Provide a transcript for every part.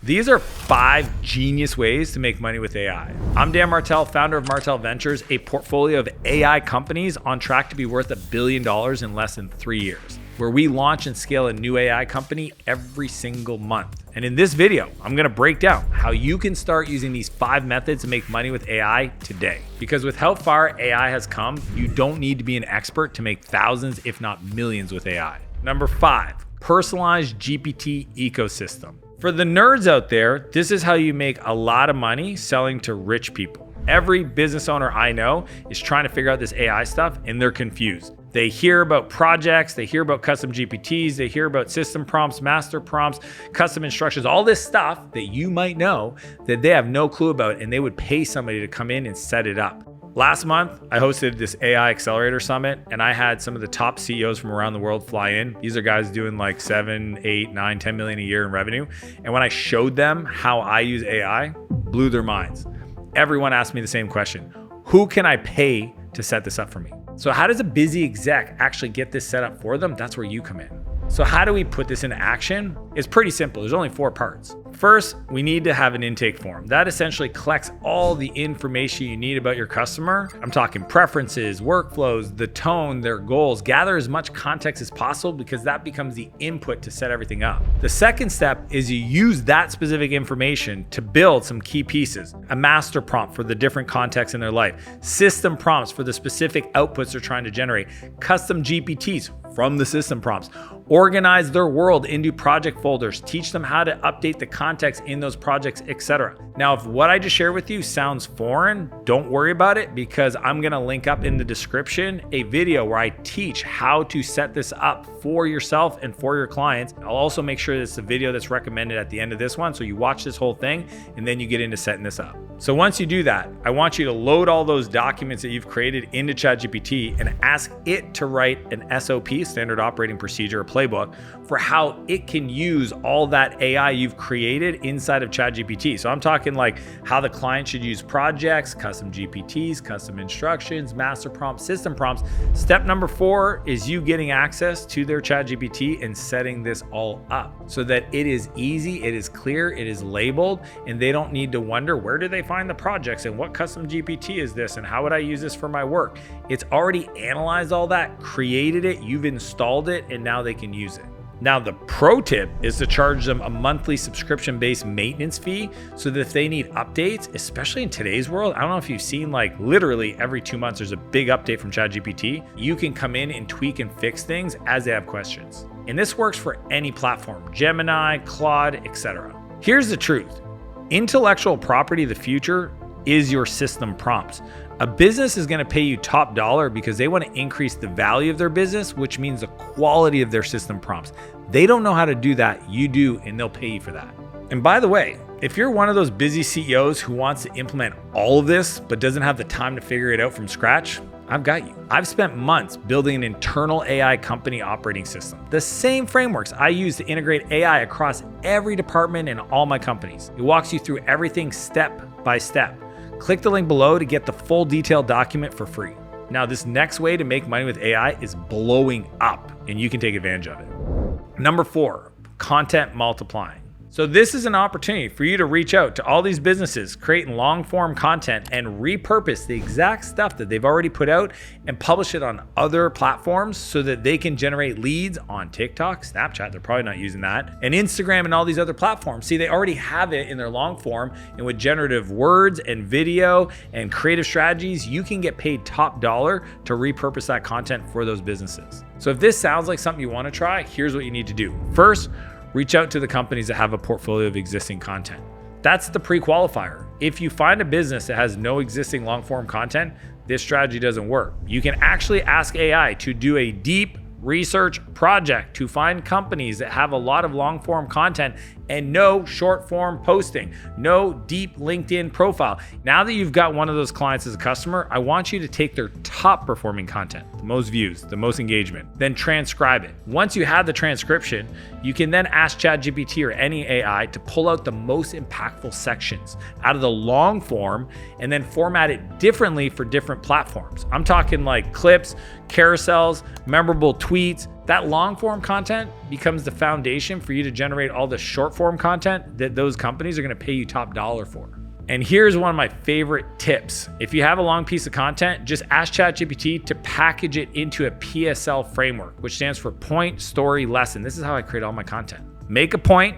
These are 5 genius ways to make money with AI. I'm Dan Martell, founder of Martell Ventures, a portfolio of AI companies on track to be worth $1 billion in less than 3 years, where we launch and scale a new AI company every single month. And in this video, I'm gonna break down how you can start using these 5 methods to make money with AI today. Because with how far AI has come, you don't need to be an expert to make thousands, if not millions with AI. Number 5, personalized GPT ecosystem. For the nerds out there, this is how you make a lot of money selling to rich people. Every business owner I know is trying to figure out this AI stuff and they're confused. They hear about projects, they hear about custom GPTs, they hear about system prompts, master prompts, custom instructions, all this stuff that you might know that they have no clue about, and they would pay somebody to come in and set it up. Last month, I hosted this AI Accelerator Summit, and I had some of the top CEOs from around the world fly in. These are guys doing like 7, 8, 9, 10 million a year in revenue. And when I showed them how I use AI, blew their minds. Everyone asked me the same question: who can I pay to set this up for me? So how does a busy exec actually get this set up for them? That's where you come in. So how do we put this into action? It's pretty simple. There's only 4 parts. First, we need to have an intake form. That essentially collects all the information you need about your customer. I'm talking preferences, workflows, the tone, their goals. Gather as much context as possible because that becomes the input to set everything up. The second step is you use that specific information to build some key pieces. A master prompt for the different contexts in their life, system prompts for the specific outputs they're trying to generate, custom GPTs from the system prompts. Organize their world into project folders, teach them how to update the context in those projects, etc. Now, if what I just shared with you sounds foreign, don't worry about it, because I'm gonna link up in the description a video where I teach how to set this up for yourself and for your clients. I'll also make sure that it's the video that's recommended at the end of this one, so you watch this whole thing and then you get into setting this up. So once you do that, I want you to load all those documents that you've created into ChatGPT and ask it to write an SOP, standard operating procedure, a playbook, for how it can use all that AI you've created inside of ChatGPT. So I'm talking like how the client should use projects, custom GPTs, custom instructions, master prompts, system prompts. Step number 4 is you getting access to their ChatGPT and setting this all up so that it is easy, it is clear, it is labeled, and they don't need to wonder, where do they find the projects and what custom GPT is this and how would I use this for my work? It's already analyzed all that, created it, you've installed it, and now they can use it. Now, the pro tip is to charge them a monthly subscription-based maintenance fee so that if they need updates, especially in today's world, I don't know if you've seen, like literally every 2 months, there's a big update from ChatGPT. You can come in and tweak and fix things as they have questions. And this works for any platform, Gemini, Claude, etc. Here's the truth. Intellectual property of the future is your system prompts. A business is going to pay you top dollar because they want to increase the value of their business, which means the quality of their system prompts. They don't know how to do that. You do, and they'll pay you for that. And by the way, if you're one of those busy CEOs who wants to implement all of this but doesn't have the time to figure it out from scratch, I've got you. I've spent months building an internal AI company operating system. The same frameworks I use to integrate AI across every department in all my companies. It walks you through everything step by step. Click the link below to get the full detailed document for free. Now, this next way to make money with AI is blowing up, and you can take advantage of it. Number 4, content multiplying. So this is an opportunity for you to reach out to all these businesses creating long form content and repurpose the exact stuff that they've already put out and publish it on other platforms so that they can generate leads on TikTok, Snapchat, they're probably not using that, and Instagram and all these other platforms. See, they already have it in their long form, and with generative words and video and creative strategies, you can get paid top dollar to repurpose that content for those businesses. So if this sounds like something you want to try, here's what you need to do. First, reach out to the companies that have a portfolio of existing content. That's the pre-qualifier. If you find a business that has no existing long-form content, this strategy doesn't work. You can actually ask AI to do a deep research project to find companies that have a lot of long form content and no short form posting, no deep LinkedIn profile. Now that you've got one of those clients as a customer, I want you to take their top performing content, the most views, the most engagement, then transcribe it. Once you have the transcription, you can then ask ChatGPT or any AI to pull out the most impactful sections out of the long form and then format it differently for different platforms. I'm talking like clips, carousels, memorable tweets, That long form content becomes the foundation for you to generate all the short form content that those companies are going to pay you top dollar for. And here's one of my favorite tips. If you have a long piece of content, just ask ChatGPT to package it into a PSL framework, which stands for point, story, lesson. This is how I create all my content. Make a point,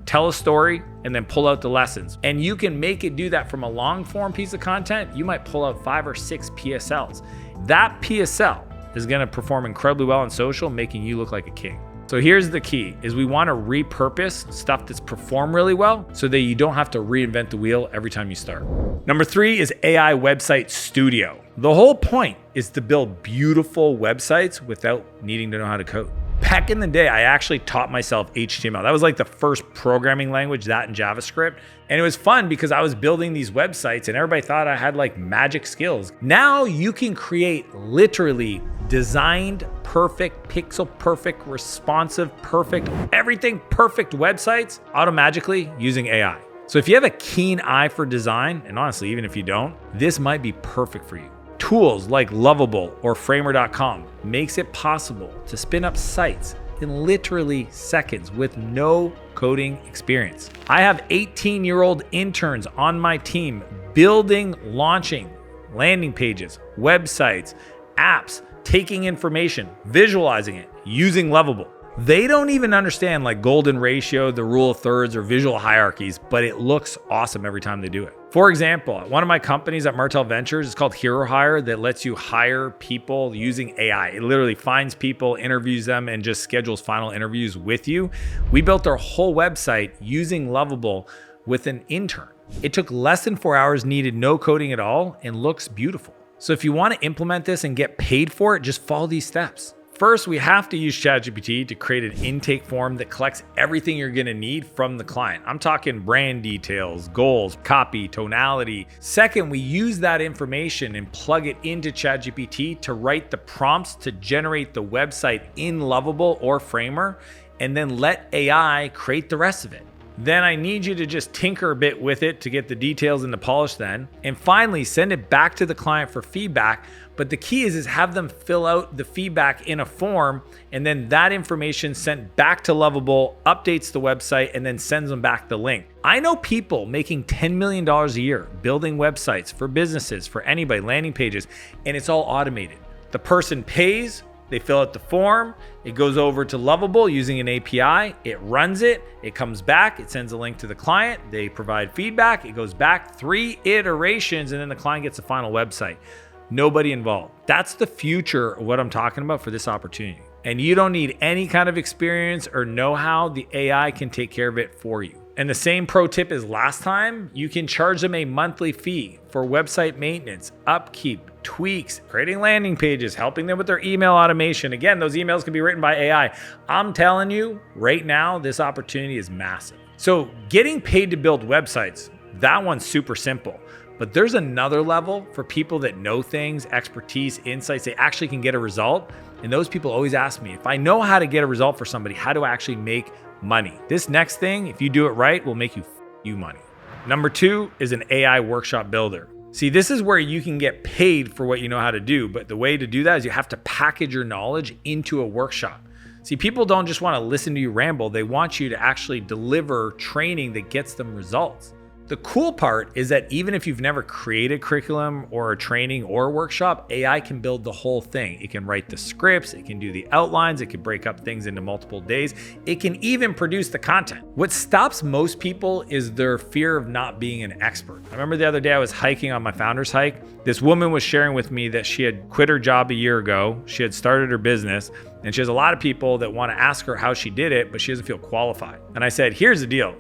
tell a story, and then pull out the lessons. And you can make it do that from a long form piece of content. You might pull out 5 or 6 PSLs. That PSL is gonna perform incredibly well on social, making you look like a king. So here's the key, is we wanna repurpose stuff that's performed really well so that you don't have to reinvent the wheel every time you start. Number 3 is AI Website Studio. The whole point is to build beautiful websites without needing to know how to code. Back in the day, I actually taught myself HTML. That was like the first programming language, that and JavaScript. And it was fun because I was building these websites and everybody thought I had like magic skills. Now you can create literally designed, perfect, pixel perfect, responsive, perfect, everything perfect websites automatically using AI. So if you have a keen eye for design, and honestly, even if you don't, this might be perfect for you. Tools like Lovable or Framer.com makes it possible to spin up sites in literally seconds with no coding experience. I have 18-year-old interns on my team building, launching landing pages, websites, apps, taking information, visualizing it, using Lovable. They don't even understand like golden ratio, the rule of thirds, or visual hierarchies, but it looks awesome every time they do it. For example, one of my companies at Martell Ventures is called Hero Hire that lets you hire people using AI. It literally finds people, interviews them, and just schedules final interviews with you. We built our whole website using Lovable with an intern. It took less than 4 hours, needed no coding at all, and looks beautiful. So if you want to implement this and get paid for it, just follow these steps. First, we have to use ChatGPT to create an intake form that collects everything you're gonna need from the client. I'm talking brand details, goals, copy, tonality. Second, we use that information and plug it into ChatGPT to write the prompts to generate the website in Lovable or Framer, and then let AI create the rest of it. Then I need you to just tinker a bit with it to get the details into polish then. And finally, send it back to the client for feedback. But the key is have them fill out the feedback in a form, and then that information sent back to Lovable, updates the website, and then sends them back the link. I know people making $10 million a year building websites for businesses, for anybody, landing pages, and it's all automated. The person pays, they fill out the form, it goes over to Lovable using an API, it runs it, it comes back, it sends a link to the client, they provide feedback, it goes back 3 iterations, and then the client gets the final website. Nobody involved. That's the future of what I'm talking about for this opportunity. And you don't need any kind of experience or know-how. The AI can take care of it for you. And the same pro tip as last time, you can charge them a monthly fee for website maintenance, upkeep, tweaks, creating landing pages, helping them with their email automation. Again, those emails can be written by AI. I'm telling you right now, this opportunity is massive. So getting paid to build websites, that one's super simple. But there's another level for people that know things, expertise, insights, they actually can get a result. And those people always ask me, if I know how to get a result for somebody, how do I actually make money? This next thing, if you do it right, will make you money. Number 2 is an AI workshop builder. See, this is where you can get paid for what you know how to do. But the way to do that is you have to package your knowledge into a workshop. See, people don't just want to listen to you ramble. They want you to actually deliver training that gets them results. The cool part is that even if you've never created curriculum or a training or a workshop, AI can build the whole thing. It can write the scripts, it can do the outlines, it can break up things into multiple days. It can even produce the content. What stops most people is their fear of not being an expert. I remember the other day I was hiking on my founder's hike. This woman was sharing with me that she had quit her job a year ago. She had started her business, and she has a lot of people that want to ask her how she did it, but she doesn't feel qualified. And I said, here's the deal.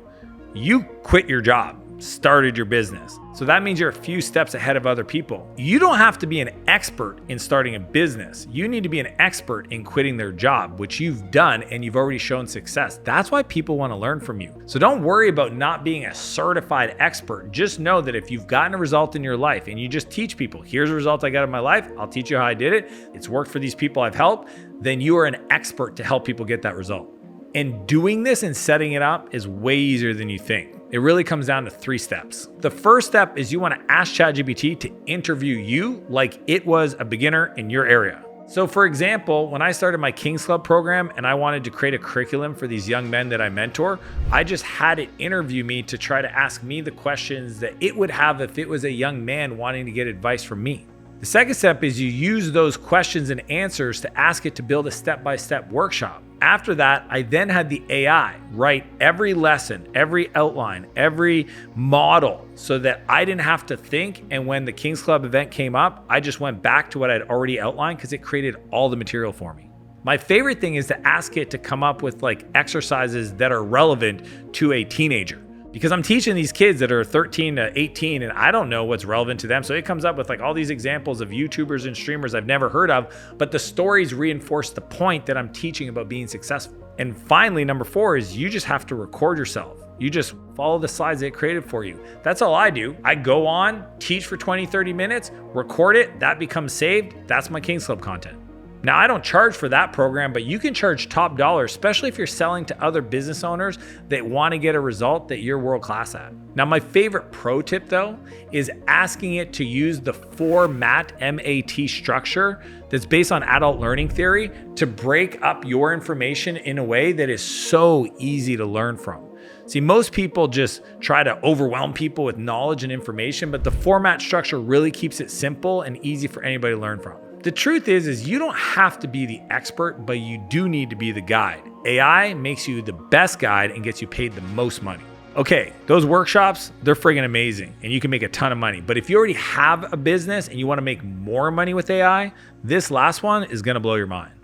You quit your job, started your business. So that means you're a few steps ahead of other people. You don't have to be an expert in starting a business. You need to be an expert in quitting their job, which you've done and you've already shown success. That's why people want to learn from you. So don't worry about not being a certified expert. Just know that if you've gotten a result in your life and you just teach people, here's a result I got in my life, I'll teach you how I did it, it's worked for these people I've helped, then you are an expert to help people get that result. And doing this and setting it up is way easier than you think. It really comes down to 3 steps. The first step is you want to ask ChatGPT to interview you like it was a beginner in your area. So for example, when I started my Kings Club program and I wanted to create a curriculum for these young men that I mentor, I just had it interview me to try to ask me the questions that it would have if it was a young man wanting to get advice from me. The second step is you use those questions and answers to ask it to build a step-by-step workshop. After that, I then had the AI write every lesson, every outline, every model so that I didn't have to think. And when the Kings Club event came up, I just went back to what I'd already outlined because it created all the material for me. My favorite thing is to ask it to come up with like exercises that are relevant to a teenager. Because I'm teaching these kids that are 13 to 18 and I don't know what's relevant to them. So it comes up with like all these examples of YouTubers and streamers I've never heard of, but the stories reinforce the point that I'm teaching about being successful. And finally, number 4 is you just have to record yourself. You just follow the slides they created for you. That's all I do. I go on, teach for 20, 30 minutes, record it, that becomes saved. That's my Kings Club content. Now, I don't charge for that program, but you can charge top dollar, especially if you're selling to other business owners that want to get a result that you're world class at. Now, my favorite pro tip though, is asking it to use the 4MAT, M-A-T structure that's based on adult learning theory to break up your information in a way that is so easy to learn from. See, most people just try to overwhelm people with knowledge and information, but the 4MAT structure really keeps it simple and easy for anybody to learn from. The truth is you don't have to be the expert, but you do need to be the guide. AI makes you the best guide and gets you paid the most money. Okay, those workshops, they're friggin' amazing and you can make a ton of money. But if you already have a business and you wanna make more money with AI, this last one is gonna blow your mind.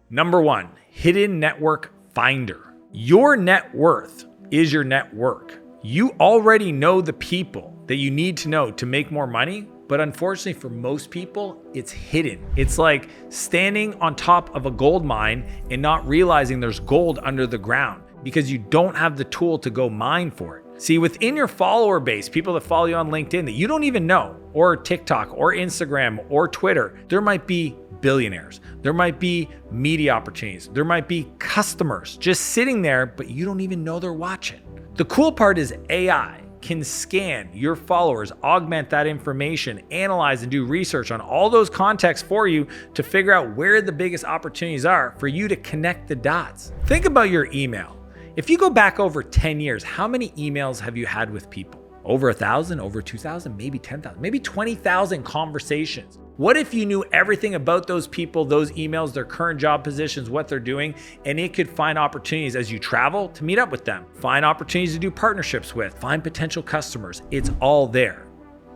Number 1, hidden network finder. Your net worth is your network. You already know the people that you need to know to make more money. But unfortunately for most people, it's hidden. It's like standing on top of a gold mine and not realizing there's gold under the ground because you don't have the tool to go mine for it. See, within your follower base, people that follow you on LinkedIn that you don't even know, or TikTok, or Instagram, or Twitter, there might be billionaires. There might be media opportunities. There might be customers just sitting there, but you don't even know they're watching. The cool part is AI can scan your followers, augment that information, analyze and do research on all those contexts for you to figure out where the biggest opportunities are for you to connect the dots. Think about your email. If you go back over 10 years, how many emails have you had with people? Over 1,000, over 2,000, maybe 10,000, maybe 20,000 conversations. What if you knew everything about those people, those emails, their current job positions, what they're doing, and it could find opportunities as you travel to meet up with them, find opportunities to do partnerships with, find potential customers. It's all there.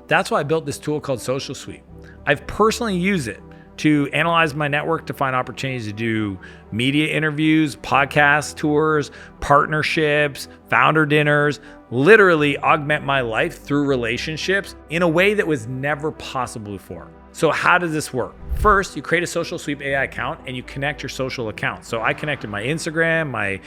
That's why I built this tool called Social Suite. I've personally used it to analyze my network to find opportunities to do media interviews, podcast tours, partnerships, founder dinners, literally augment my life through relationships in a way that was never possible before. So how does this work? First, you create a Social Sweep AI account and you connect your social accounts. So I connected my Instagram, my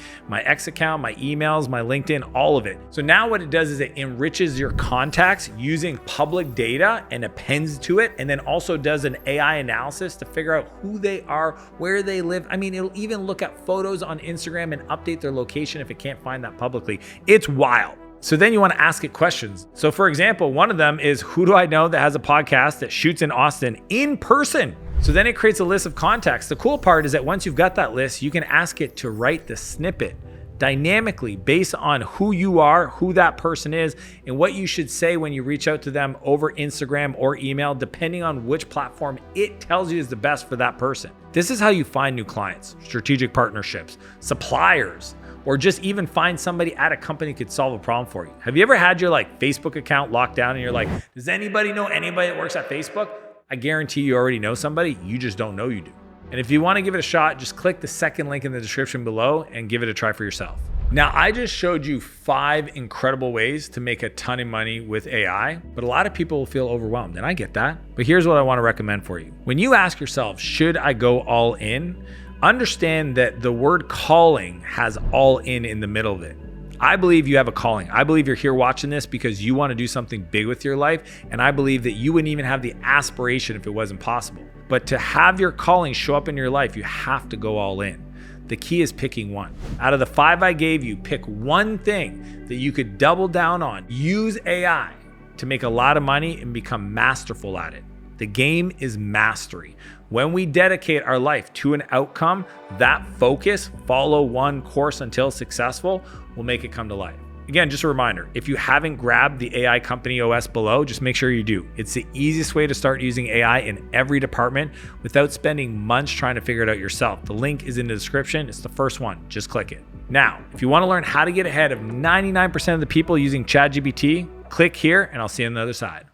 X account, my emails, my LinkedIn, all of it. So now what it does is it enriches your contacts using public data and appends to it, and then also does an AI analysis to figure out who they are, where they live. I mean, it'll even look at photos on Instagram and update their location if it can't find that publicly. It's wild. So then you want to ask it questions. So for example, one of them is, who do I know that has a podcast that shoots in Austin in person? So then it creates a list of contacts. The cool part is that once you've got that list, you can ask it to write the snippet dynamically based on who you are, who that person is, and what you should say when you reach out to them over Instagram or email, depending on which platform it tells you is the best for that person. This is how you find new clients, strategic partnerships, suppliers, or just even find somebody at a company that could solve a problem for you. Have you ever had your Facebook account locked down and you're like, does anybody know anybody that works at Facebook? I guarantee you already know somebody, you just don't know you do. And if you want to give it a shot, just click the second link in the description below and give it a try for yourself. Now, I just showed you 5 incredible ways to make a ton of money with AI, but a lot of people will feel overwhelmed, and I get that. But here's what I want to recommend for you. When you ask yourself, should I go all in? Understand that the word calling has all in the middle of it. I believe you have a calling. I believe you're here watching this because you want to do something big with your life. And I believe that you wouldn't even have the aspiration if it wasn't possible. But to have your calling show up in your life, you have to go all in. The key is picking one. Out of the 5 I gave you, pick one thing that you could double down on. Use AI to make a lot of money and become masterful at it. The game is mastery. When we dedicate our life to an outcome, that focus, follow one course until successful, will make it come to life. Again, just a reminder, if you haven't grabbed the AI Company OS below, just make sure you do. It's the easiest way to start using AI in every department without spending months trying to figure it out yourself. The link is in the description. It's the first one. Just click it. Now, if you want to learn how to get ahead of 99% of the people using ChatGPT, click here and I'll see you on the other side.